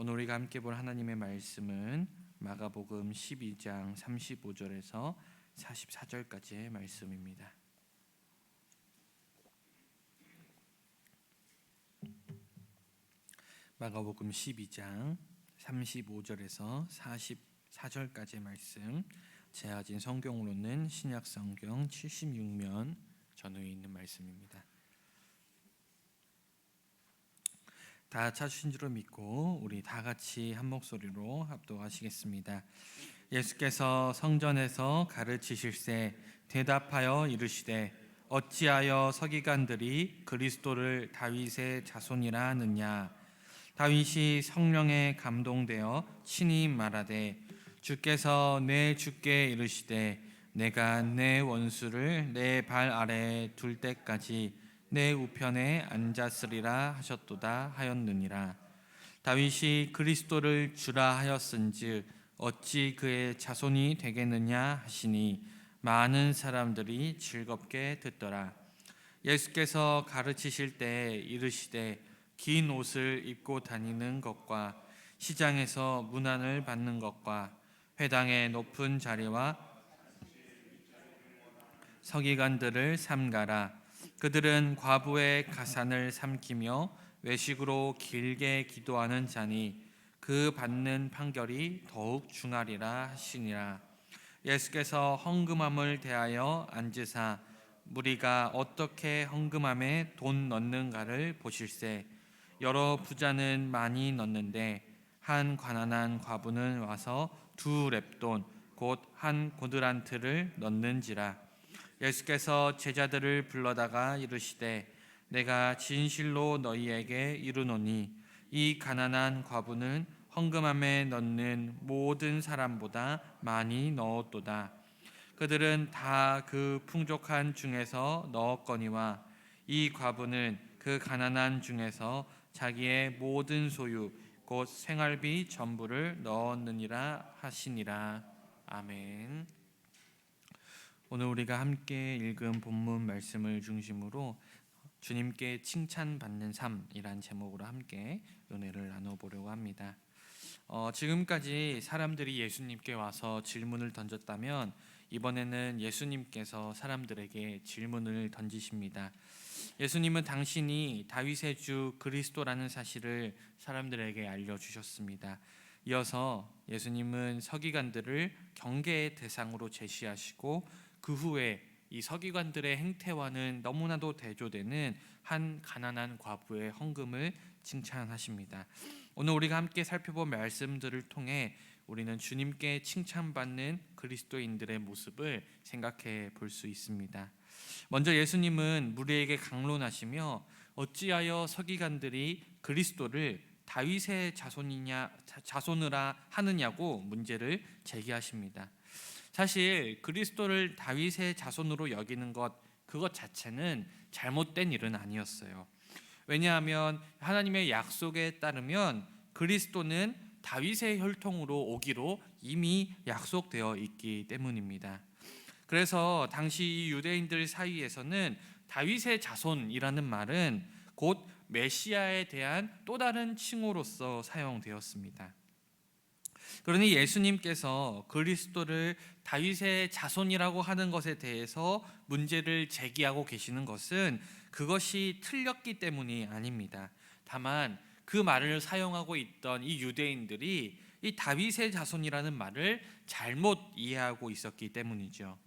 오늘 우리가 함께 볼 하나님의 말씀은 마가복음 12장 35절에서 44절까지의 말씀입니다. 마가복음 12장 35절에서 44절까지의 말씀, 제가 가진 성경으로는 신약성경 76면 전후에 있는 말씀입니다. 다 찾으신 줄로 믿고 우리 다 같이 한 목소리로 합독하시겠습니다. 예수께서 성전에서 가르치실새 대답하여 이르시되 어찌하여 서기관들이 그리스도를 다윗의 자손이라 하느냐. 다윗이 성령에 감동되어 친히 말하되 주께서 내 주께 이르시되 내가 내 원수를 내 발 아래에 둘 때까지 내 우편에 앉았으리라 하셨도다 하였느니라. 다윗이 그리스도를 주라 하였은즉 어찌 그의 자손이 되겠느냐 하시니 많은 사람들이 즐겁게 듣더라. 예수께서 가르치실 때 이르시되 긴 옷을 입고 다니는 것과 시장에서 문안을 받는 것과 회당의 높은 자리와 서기관들을 삼가라. 그들은 과부의 가산을 삼키며 외식으로 길게 기도하는 자니 그 받는 판결이 더욱 중하리라 하시니라. 예수께서 헌금함을 대하여 앉으사 무리가 어떻게 헌금함에 돈 넣는가를 보실세 여러 부자는 많이 넣는데 한 가난한 과부는 와서 2렙돈 곧 한 고드란트를 넣는지라. 예수께서 제자들을 불러다가 이르시되 내가 진실로 너희에게 이르노니 이 가난한 과부는 헌금함에 넣는 모든 사람보다 많이 넣었도다. 그들은 다 그 풍족한 중에서 넣었거니와 이 과부는 그 가난한 중에서 자기의 모든 소유 곧 생활비 전부를 넣었느니라 하시니라. 아멘. 오늘 우리가 함께 읽은 본문 말씀을 중심으로 주님께 칭찬받는 삶이란 제목으로 함께 은혜를 나눠보려고 합니다. 지금까지 사람들이 예수님께 와서 질문을 던졌다면 이번에는 예수님께서 사람들에게 질문을 던지십니다. 예수님은 당신이 다윗의 주 그리스도라는 사실을 사람들에게 알려주셨습니다. 이어서 예수님은 서기관들을 경계의 대상으로 제시하시고 그 후에 이 서기관들의 행태와는 너무나도 대조되는 한 가난한 과부의 헌금을 칭찬하십니다. 오늘 우리가 함께 살펴본 말씀들을 통해 우리는 주님께 칭찬받는 그리스도인들의 모습을 생각해 볼 수 있습니다. 먼저 예수님은 무리에게 강론하시며 어찌하여 서기관들이 그리스도를 다윗의 자손이라 하느냐고 문제를 제기하십니다. 사실 그리스도를 다윗의 자손으로 여기는 그것 자체는 잘못된 일은 아니었어요. 왜냐하면 하나님의 약속에 따르면 그리스도는 다윗의 혈통으로 오기로 이미 약속되어 있기 때문입니다. 그래서 당시 유대인들 사이에서는 다윗의 자손이라는 말은 곧 메시아에 대한 또 다른 칭호로서 사용되었습니다. 그러니 예수님께서 그리스도를 다윗의 자손이라고 하는 것에 대해서 문제를 제기하고 계시는 것은 그것이 틀렸기 때문이 아닙니다. 다만 그 말을 사용하고 있던 이 유대인들이 이 다윗의 자손이라는 말을 잘못 이해하고 있었기 때문이죠.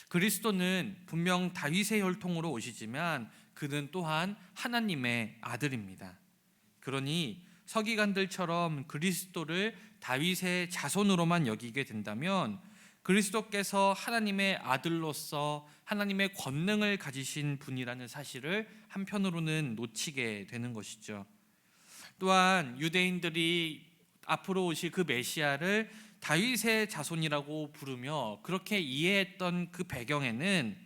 그리스도는 분명 다윗의 혈통으로 오시지만 그는 또한 하나님의 아들입니다. 그러니 서기관들처럼 그리스도를 다윗의 자손으로만 여기게 된다면 그리스도께서 하나님의 아들로서 하나님의 권능을 가지신 분이라는 사실을 한편으로는 놓치게 되는 것이죠. 또한 유대인들이 앞으로 오실 그 메시아를 다윗의 자손이라고 부르며 그렇게 이해했던 그 배경에는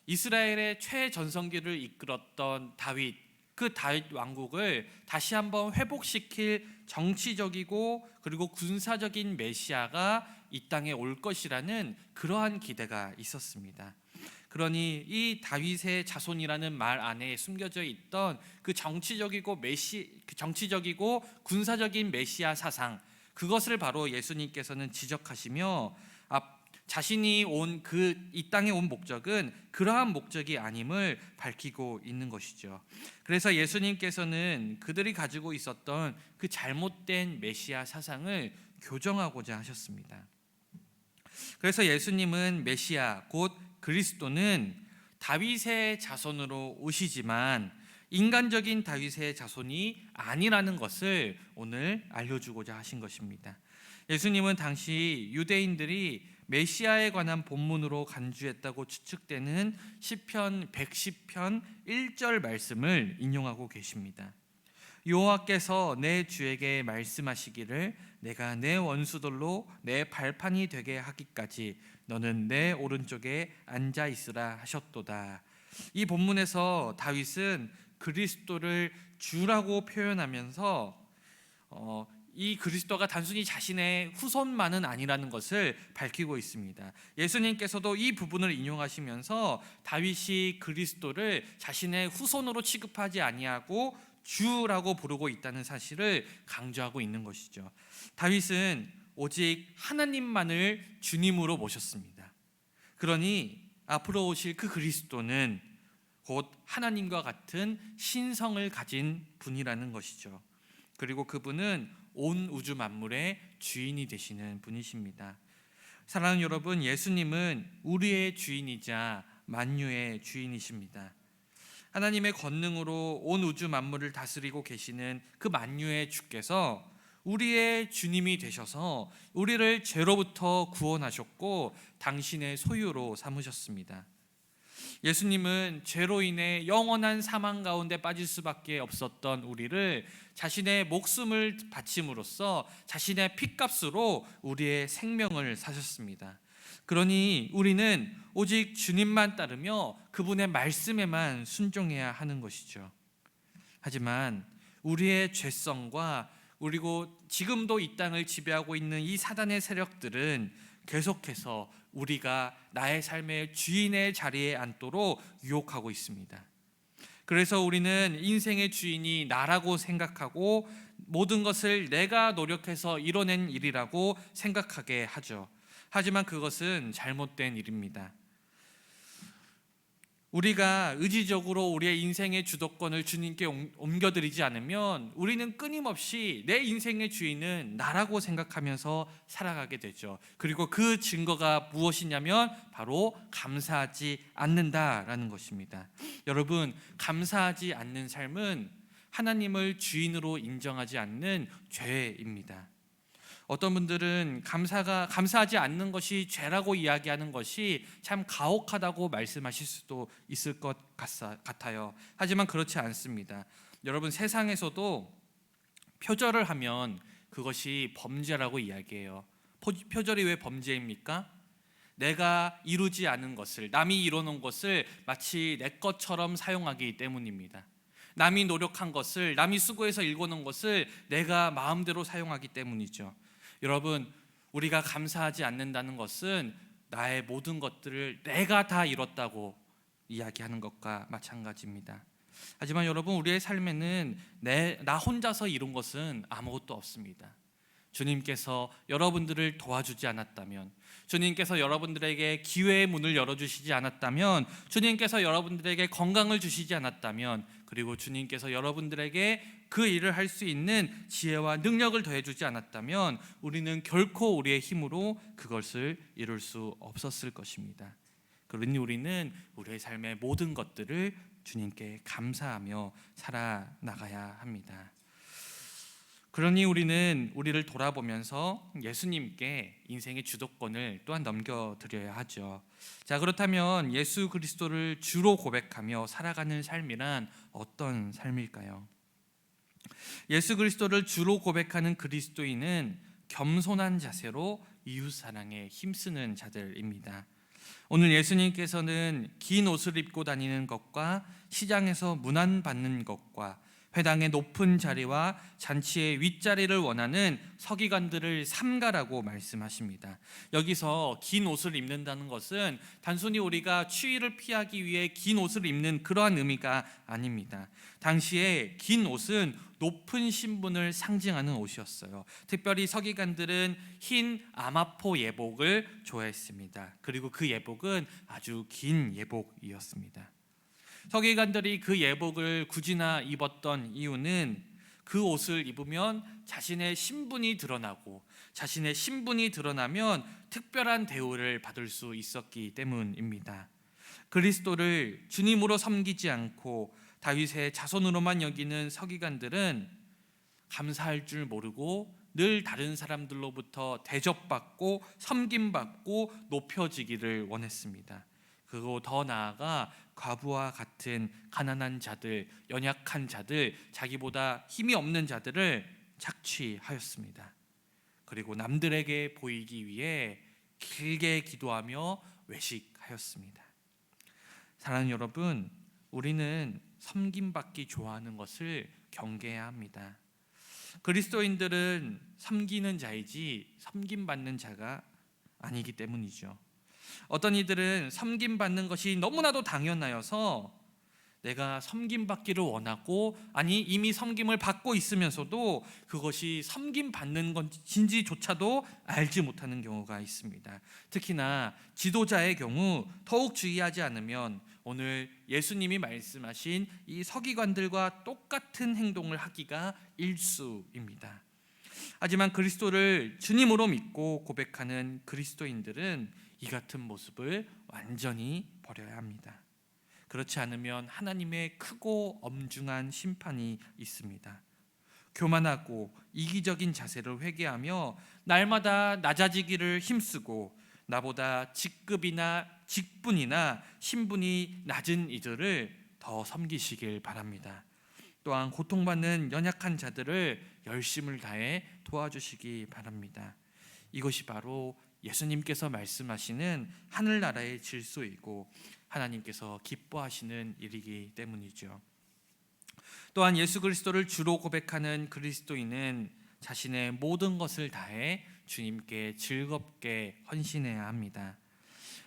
이스라엘의 최전성기를 이끌었던 다윗, 그 다윗 왕국을 다시 한번 회복시킬 정치적이고 그리고 군사적인 메시아가 이 땅에 올 것이라는 그러한 기대가 있었습니다. 그러니 이 다윗의 자손이라는 말 안에 숨겨져 있던 그 정치적이고 군사적인 메시아 사상, 그것을 바로 예수님께서는 지적하시며 자신이 이 땅에 온 목적은 그러한 목적이 아님을 밝히고 있는 것이죠. 그래서 예수님께서는 그들이 가지고 있었던 그 잘못된 메시아 사상을 교정하고자 하셨습니다. 그래서 예수님은 메시아 곧 그리스도는 다윗의 자손으로 오시지만 인간적인 다윗의 자손이 아니라는 것을 오늘 알려주고자 하신 것입니다. 예수님은 당시 유대인들이 메시아에 관한 본문으로 간주했다고 추측되는 시편 110편 1절 말씀을 인용하고 계십니다. 여호와께서 내 주에게 말씀하시기를 내가 내 원수들로 내 발판이 되게 하기까지 너는 내 오른쪽에 앉아 있으라 하셨도다. 이 본문에서 다윗은 그리스도를 주라고 표현하면서 이 그리스도가 단순히 자신의 후손만은 아니라는 것을 밝히고 있습니다. 예수님께서도 이 부분을 인용하시면서 다윗이 그리스도를 자신의 후손으로 취급하지 아니하고 주라고 부르고 있다는 사실을 강조하고 있는 것이죠. 다윗은 오직 하나님만을 주님으로 모셨습니다. 그러니 앞으로 오실 그 그리스도는 곧 하나님과 같은 신성을 가진 분이라는 것이죠. 그리고 그분은 온 우주 만물의 주인이 되시는 분이십니다. 사랑하는 여러분, 예수님은 우리의 주인이자 만유의 주인이십니다. 하나님의 권능으로 온 우주 만물을 다스리고 계시는 그 만유의 주께서 우리의 주님이 되셔서 우리를 죄로부터 구원하셨고 당신의 소유로 삼으셨습니다. 예수님은 죄로 인해 영원한 사망 가운데 빠질 수밖에 없었던 우리를 자신의 목숨을 바침으로써 자신의 핏값으로 우리의 생명을 사셨습니다. 그러니 우리는 오직 주님만 따르며 그분의 말씀에만 순종해야 하는 것이죠. 하지만 우리의 죄성과 그리고 지금도 이 땅을 지배하고 있는 이 사단의 세력들은 계속해서 우리가 나의 삶의 주인의 자리에 앉도록 유혹하고 있습니다. 그래서 우리는 인생의 주인이 나라고 생각하고 모든 것을 내가 노력해서 이뤄낸 일이라고 생각하게 하죠. 하지만 그것은 잘못된 일입니다. 우리가 의지적으로 우리의 인생의 주도권을 주님께 옮겨드리지 않으면 우리는 끊임없이 내 인생의 주인은 나라고 생각하면서 살아가게 되죠. 그리고 그 증거가 무엇이냐면 바로 감사하지 않는다라는 것입니다. 여러분, 감사하지 않는 삶은 하나님을 주인으로 인정하지 않는 죄입니다. 어떤 분들은 감사하지 않는 것이 죄라고 이야기하는 것이 참 가혹하다고 말씀하실 수도 있을 것 같아요. 하지만 그렇지 않습니다. 여러분, 세상에서도 표절을 하면 그것이 범죄라고 이야기해요. 표절이 왜 범죄입니까? 내가 이루지 않은 것을, 남이 이뤄놓은 것을 마치 내 것처럼 사용하기 때문입니다. 남이 노력한 것을, 남이 수고해서 일궈놓은 것을 내가 마음대로 사용하기 때문이죠. 여러분, 우리가 감사하지 않는다는 것은 나의 모든 것들을 내가 다 이뤘다고 이야기하는 것과 마찬가지입니다. 하지만 여러분, 우리의 삶에는 나 혼자서 이룬 것은 아무것도 없습니다. 주님께서 여러분들을 도와주지 않았다면, 주님께서 여러분들에게 기회의 문을 열어주시지 않았다면, 주님께서 여러분들에게 건강을 주시지 않았다면, 그리고 주님께서 여러분들에게 그 일을 할 수 있는 지혜와 능력을 더해주지 않았다면 우리는 결코 우리의 힘으로 그것을 이룰 수 없었을 것입니다. 그러니 우리는 우리의 삶의 모든 것들을 주님께 감사하며 살아나가야 합니다. 그러니 우리는 우리를 돌아보면서 예수님께 인생의 주도권을 또한 넘겨드려야 하죠. 자, 그렇다면 예수 그리스도를 주로 고백하며 살아가는 삶이란 어떤 삶일까요? 예수 그리스도를 주로 고백하는 그리스도인은 겸손한 자세로 이웃사랑에 힘쓰는 자들입니다. 오늘 예수님께서는 긴 옷을 입고 다니는 것과 시장에서 문안받는 것과 회당의 높은 자리와 잔치의 윗자리를 원하는 서기관들을 삼가라고 말씀하십니다. 여기서 긴 옷을 입는다는 것은 단순히 우리가 추위를 피하기 위해 긴 옷을 입는 그러한 의미가 아닙니다. 당시에 긴 옷은 높은 신분을 상징하는 옷이었어요. 특별히 서기관들은 흰 아마포 예복을 좋아했습니다. 그리고 그 예복은 아주 긴 예복이었습니다. 서기관들이 그 예복을 굳이나 입었던 이유는 그 옷을 입으면 자신의 신분이 드러나고, 자신의 신분이 드러나면 특별한 대우를 받을 수 있었기 때문입니다. 그리스도를 주님으로 섬기지 않고 다윗의 자손으로만 여기는 서기관들은 감사할 줄 모르고 늘 다른 사람들로부터 대접받고 섬김받고 높여지기를 원했습니다. 그리고 더 나아가 과부와 같은 가난한 자들, 연약한 자들, 자기보다 힘이 없는 자들을 착취하였습니다. 그리고 남들에게 보이기 위해 길게 기도하며 외식하였습니다. 사랑하는 여러분, 우리는 섬김받기 좋아하는 것을 경계해야 합니다. 그리스도인들은 섬기는 자이지 섬김받는 자가 아니기 때문이죠. 어떤 이들은 섬김받는 것이 너무나도 당연하여서 내가 섬김받기를 원하고, 아니 이미 섬김을 받고 있으면서도 그것이 섬김받는 것인지조차도 알지 못하는 경우가 있습니다. 특히나 지도자의 경우 더욱 주의하지 않으면 오늘 예수님이 말씀하신 이 서기관들과 똑같은 행동을 하기가 일쑤입니다. 하지만 그리스도를 주님으로 믿고 고백하는 그리스도인들은 이 같은 모습을 완전히 버려야 합니다. 그렇지 않으면 하나님의 크고 엄중한 심판이 있습니다. 교만하고 이기적인 자세를 회개하며 날마다 낮아지기를 힘쓰고 나보다 직급이나 직분이나 신분이 낮은 이들을 더 섬기시길 바랍니다. 또한 고통받는 연약한 자들을 열심을 다해 도와주시기 바랍니다. 이것이 바로 예수님께서 말씀하시는 하늘나라의 질서이고 하나님께서 기뻐하시는 일이기 때문이죠. 또한 예수 그리스도를 주로 고백하는 그리스도인은 자신의 모든 것을 다해 주님께 즐겁게 헌신해야 합니다.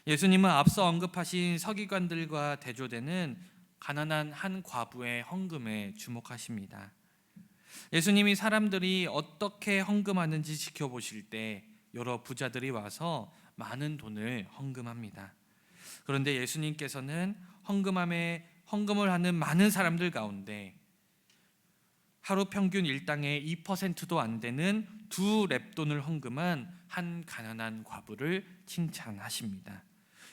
예수님은 앞서 언급하신 서기관들과 대조되는 가난한 한 과부의 헌금에 주목하십니다. 예수님이 사람들이 어떻게 헌금하는지 지켜보실 때 여러 부자들이 와서 많은 돈을 헌금합니다. 그런데 예수님께서는 헌금을 하는 많은 사람들 가운데 하루 평균 일당의 2%도 안 되는 2렙돈을 헌금한 한 가난한 과부를 칭찬하십니다.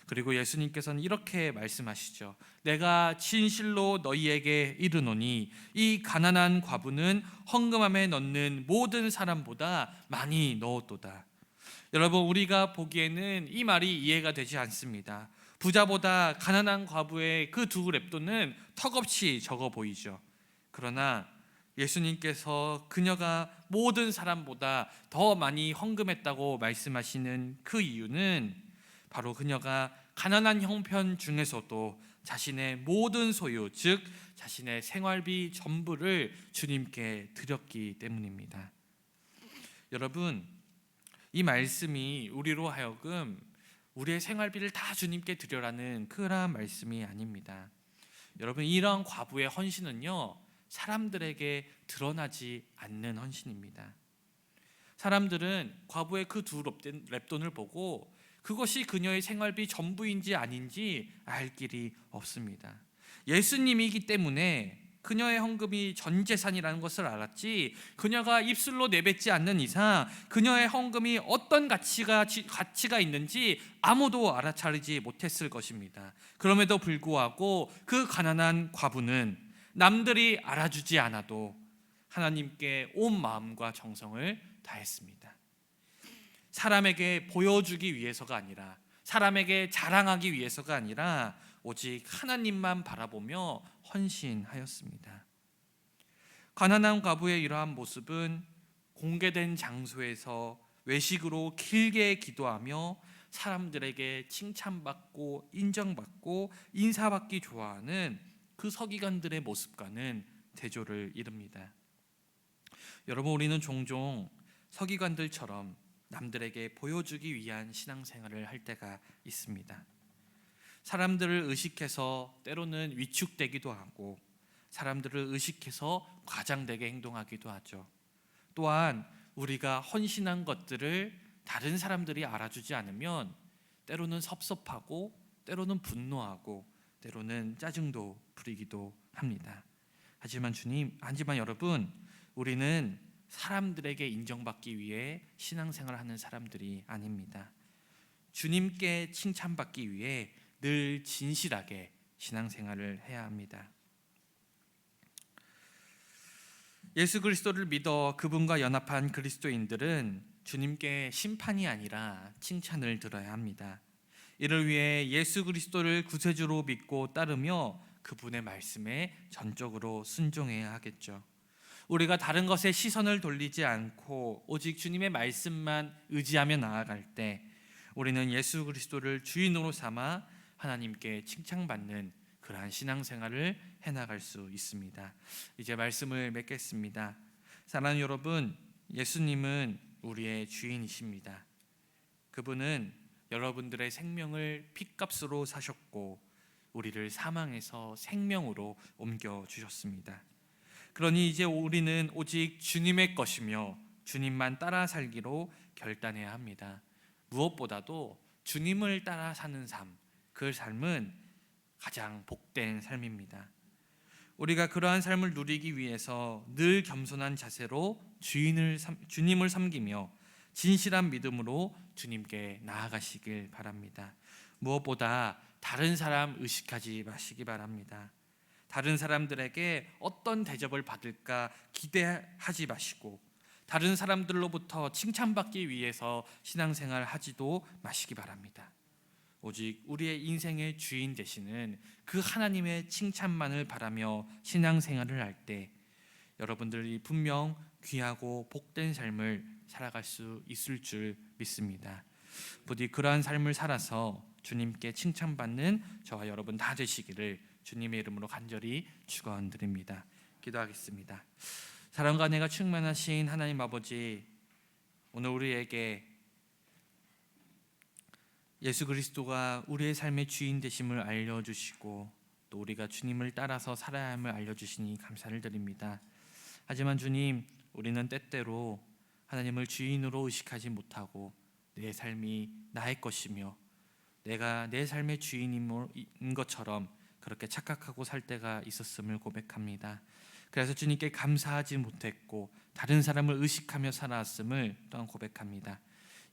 그리고 예수님께서는 이렇게 말씀하시죠. 내가 진실로 너희에게 이르노니 이 가난한 과부는 헌금함에 넣는 모든 사람보다 많이 넣었도다. 여러분, 우리가 보기에는 이 말이 이해가 되지 않습니다. 부자보다 가난한 과부의 그 2렙돈은 턱없이 적어 보이죠. 그러나 예수님께서 그녀가 모든 사람보다 더 많이 헌금했다고 말씀하시는 그 이유는 바로 그녀가 가난한 형편 중에서도 자신의 모든 소유, 즉 자신의 생활비 전부를 주님께 드렸기 때문입니다. 여러분, 이 말씀이 우리로 하여금 우리의 생활비를 다 주님께 드려라는 그러한 말씀이 아닙니다. 여러분, 이러한 과부의 헌신은요, 사람들에게 드러나지 않는 헌신입니다. 사람들은 과부의 그 2렙돈을 보고 그것이 그녀의 생활비 전부인지 아닌지 알 길이 없습니다. 예수님이기 때문에 그녀의 헌금이 전 재산이라는 것을 알았지, 그녀가 입술로 내뱉지 않는 이상 그녀의 헌금이 어떤 가치가 있는지 아무도 알아차리지 못했을 것입니다. 그럼에도 불구하고 그 가난한 과부는 남들이 알아주지 않아도 하나님께 온 마음과 정성을 다했습니다. 사람에게 보여주기 위해서가 아니라, 사람에게 자랑하기 위해서가 아니라 오직 하나님만 바라보며 헌신하였습니다. 가난한 과부의 이러한 모습은 공개된 장소에서 외식으로 길게 기도하며 사람들에게 칭찬받고 인정받고 인사받기 좋아하는 그 서기관들의 모습과는 대조를 이룹니다. 여러분, 우리는 종종 서기관들처럼 남들에게 보여주기 위한 신앙생활을 할 때가 있습니다. 사람들을 의식해서 때로는 위축되기도 하고 사람들을 의식해서 과장되게 행동하기도 하죠. 또한 우리가 헌신한 것들을 다른 사람들이 알아주지 않으면 때로는 섭섭하고 때로는 분노하고 때로는 짜증도 부리기도 합니다. 하지만 여러분, 우리는 사람들에게 인정받기 위해 신앙생활을 하는 사람들이 아닙니다. 주님께 칭찬받기 위해 늘 진실하게 신앙생활을 해야 합니다. 예수 그리스도를 믿어 그분과 연합한 그리스도인들은 주님께 심판이 아니라 칭찬을 들어야 합니다. 이를 위해 예수 그리스도를 구세주로 믿고 따르며 그분의 말씀에 전적으로 순종해야 하겠죠. 우리가 다른 것에 시선을 돌리지 않고 오직 주님의 말씀만 의지하며 나아갈 때 우리는 예수 그리스도를 주인으로 삼아 하나님께 칭찬받는 그러한 신앙생활을 해나갈 수 있습니다. 이제 말씀을 맺겠습니다. 사랑하는 여러분, 예수님은 우리의 주인이십니다. 그분은 여러분들의 생명을 핏값으로 사셨고 우리를 사망에서 생명으로 옮겨주셨습니다. 그러니 이제 우리는 오직 주님의 것이며 주님만 따라 살기로 결단해야 합니다. 무엇보다도 주님을 따라 사는 삶, 그 삶은 가장 복된 삶입니다. 우리가 그러한 삶을 누리기 위해서 늘 겸손한 자세로 주님을 섬기며 진실한 믿음으로 주님께 나아가시길 바랍니다. 무엇보다 다른 사람 의식하지 마시기 바랍니다. 다른 사람들에게 어떤 대접을 받을까 기대하지 마시고 다른 사람들로부터 칭찬받기 위해서 신앙생활 하지도 마시기 바랍니다. 오직 우리의 인생의 주인 되시는 그 하나님의 칭찬만을 바라며 신앙생활을 할 때 여러분들이 분명 귀하고 복된 삶을 살아갈 수 있을 줄 믿습니다. 부디 그러한 삶을 살아서 주님께 칭찬받는 저와 여러분 다 되시기를 주님의 이름으로 간절히 축원드립니다. 기도하겠습니다. 사랑과 은혜가 충만하신 하나님 아버지, 오늘 우리에게 예수 그리스도가 우리의 삶의 주인 되심을 알려주시고 또 우리가 주님을 따라서 살아야 함을 알려주시니 감사를 드립니다. 하지만 주님, 우리는 때때로 하나님을 주인으로 의식하지 못하고 내 삶이 나의 것이며 내가 내 삶의 주인인 것처럼 그렇게 착각하고 살 때가 있었음을 고백합니다. 그래서 주님께 감사하지 못했고 다른 사람을 의식하며 살아왔음을 또한 고백합니다.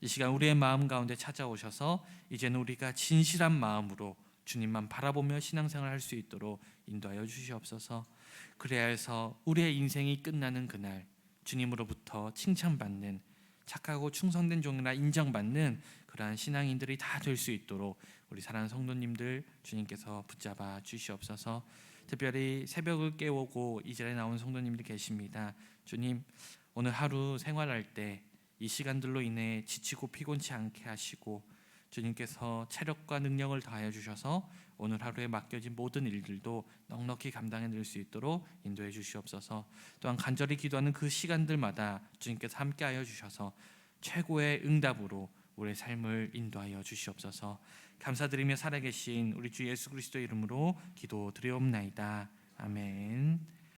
이 시간 우리의 마음 가운데 찾아오셔서 이제는 우리가 진실한 마음으로 주님만 바라보며 신앙생활을 할 수 있도록 인도하여 주시옵소서. 그래야 해서 우리의 인생이 끝나는 그날 주님으로부터 칭찬받는 착하고 충성된 종이라 인정받는 그러한 신앙인들이 다 될 수 있도록 우리 사랑하는 성도님들 주님께서 붙잡아 주시옵소서. 특별히 새벽을 깨우고 이 자리에 나온 성도님들 계십니다. 주님, 오늘 하루 생활할 때 이 시간들로 인해 지치고 피곤치 않게 하시고 주님께서 체력과 능력을 더하여 주셔서 오늘 하루에 맡겨진 모든 일들도 넉넉히 감당해낼 수 있도록 인도해 주시옵소서. 또한 간절히 기도하는 그 시간들마다 주님께서 함께하여 주셔서 최고의 응답으로 우리의 삶을 인도하여 주시옵소서. 감사드리며 살아계신 우리 주 예수 그리스도의 이름으로 기도드리옵나이다. 아멘.